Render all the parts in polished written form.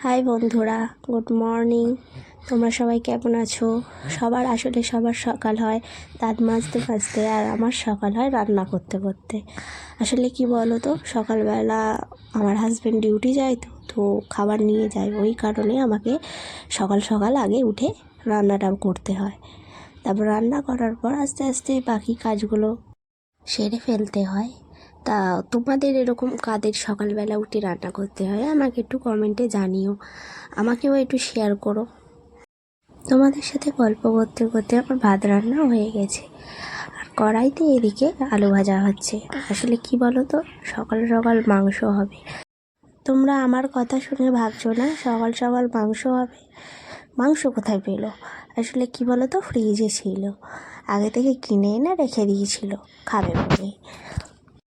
High বন্ধুরা, good morning. তোমরা সবাই কেমন আছো? সবার সকাল হয় দাঁত মাজতে মাজতে, আর আমার সকাল হয় রান্না করতে করতে। আসলে কি বলো তো, সকালবেলা আমার হাজব্যান্ড ডিউটি যায়, তো খাবার নিয়ে যায়, ওই কারণে আমাকে সকাল সকাল আগে উঠে রান্নাটা করতে হয়। তারপর রান্না করার পর আস্তে আস্তে বাকি কাজগুলো সেরে ফেলতে হয়। তা তোমাদের এরকম কাদের সকালবেলা উঠে রান্না করতে হয় আমাকে একটু কমেন্টে জানিও, আমাকেও একটু শেয়ার করো। তোমাদের সাথে গল্প করতে করতে আমার ভাত রান্না হয়ে গেছে, আর কড়াইতে এদিকে আলু ভাজা হচ্ছে। আসলে কি বলো তো, সকাল সকাল মাংস হবে। তোমরা আমার কথা শুনে ভাবছো না সকাল সকাল মাংস হবে? মাংস কোথায় পেলো? আসলে কি বলো তো, ফ্রিজে ছিল, আগে থেকে কিনে এনে রেখে দিয়েছিল খাবে বলে।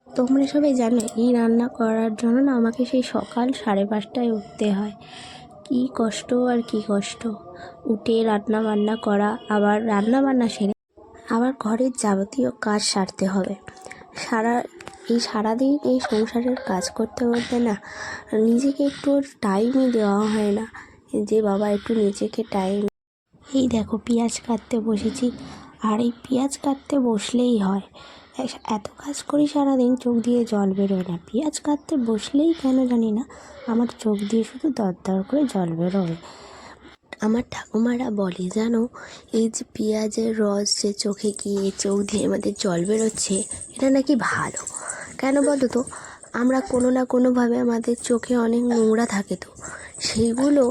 তোমরা সবাই জানো এই রান্না করার জন্য না আমাকে সেই সকাল 5:30টায় উঠতে হয়। কি কষ্ট আর কি কষ্ট, উঠে রান্না বান্না করা, আবার রান্না বান্না সেরে আবার ঘরের যাবতীয় কাজ সারতে হবে। সারাদিন এই সংসারের কাজ করতে করতে না নিজেকে একটু টাইমই দেওয়া হয় না, যে বাবা একটু নিজেকে টাইম। এই দেখো পেঁয়াজ কাটতে বসেছি, আর এই পেঁয়াজ কাটতে বসলেই হয়, এত কাজ করি সারাদিন, চোখ দিয়ে জল বেরোয় না। পেঁয়াজ কাটতে বসলেই কেন জানি না আমার চোখ দিয়ে শুধু দরদর করে জল বেরোয়। আমার ঠাকুমারা বলে জানো, এই যে পেঁয়াজের রস যে চোখে গিয়ে চোখ দিয়ে আমাদের জল বেরোচ্ছে, এটা নাকি ভালো। কেন বলো তো, আমরা কোনো না কোনোভাবে আমাদের চোখে অনেক নোংরা থাকে, তো সেইগুলো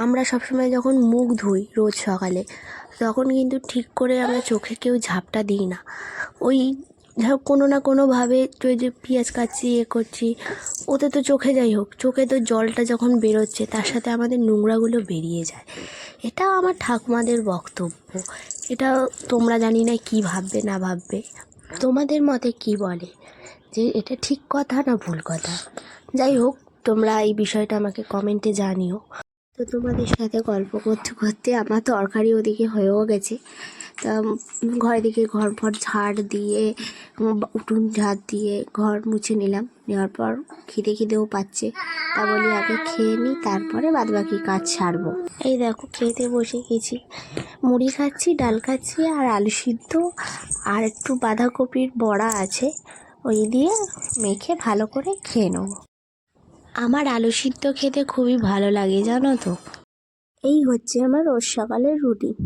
আমরা সবসময় যখন মুখ ধুই রোজ সকালে, তখন কিন্তু ঠিক করে আমরা চোখে কেউ ঝাপটা দিই না। ওই কোনো না কোনোভাবে ওই যে পেঁয়াজ কাটছি করছি, ওতে তো চোখে, যাই হোক, চোখে তো জলটা যখন বেরোচ্ছে তার সাথে আমাদের নোংরাগুলো বেরিয়ে যায়। এটা আমার ঠাকুমাদের বক্তব্য। এটা তোমরা জানি না কী ভাববে না ভাববে, তোমাদের মতে কি বলে, যে এটা ঠিক কথা না ভুল কথা? যাই হোক, তোমরা এই বিষয়টা আমাকে কমেন্টে জানিও। তো তোমাদের সাথে গল্প করতে করতে আমার তরকারি ওদিকে হয়েও গেছে। তা ঘর ফর ঝাড় দিয়ে, উঠোন ঝাড় দিয়ে ঘর মুছে নিলাম। নেওয়ার পর খিদেও পাচ্ছে, তা বলি আগে খেয়ে নিই, তারপরে বাদবাকি কাজ সারবো। এই দেখো খেতে বসে গেছি, মুড়ি খাচ্ছি, ডাল খাচ্ছি, আর আলু সিদ্ধ, আর একটু বাঁধাকপির বড়া আছে, ওই দিয়ে মেখে ভালো করে খেয়ে নেবো। আমার আলু সিদ্ধ খেতে খুবই ভালো লাগে জানো তো। এই হচ্ছে আমার রোজ সকালের রুটিন।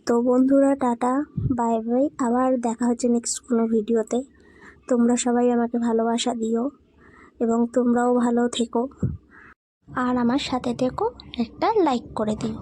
তো বন্ধুরা, টাটা, বাই বাই, আবার দেখা হচ্ছে নেক্সট কোনো ভিডিওতে। তোমরা সবাই আমাকে ভালোবাসা দিও, এবং তোমরাও ভালো থেকো, আর আমার সাথে থেকো, একটা লাইক করে দিও।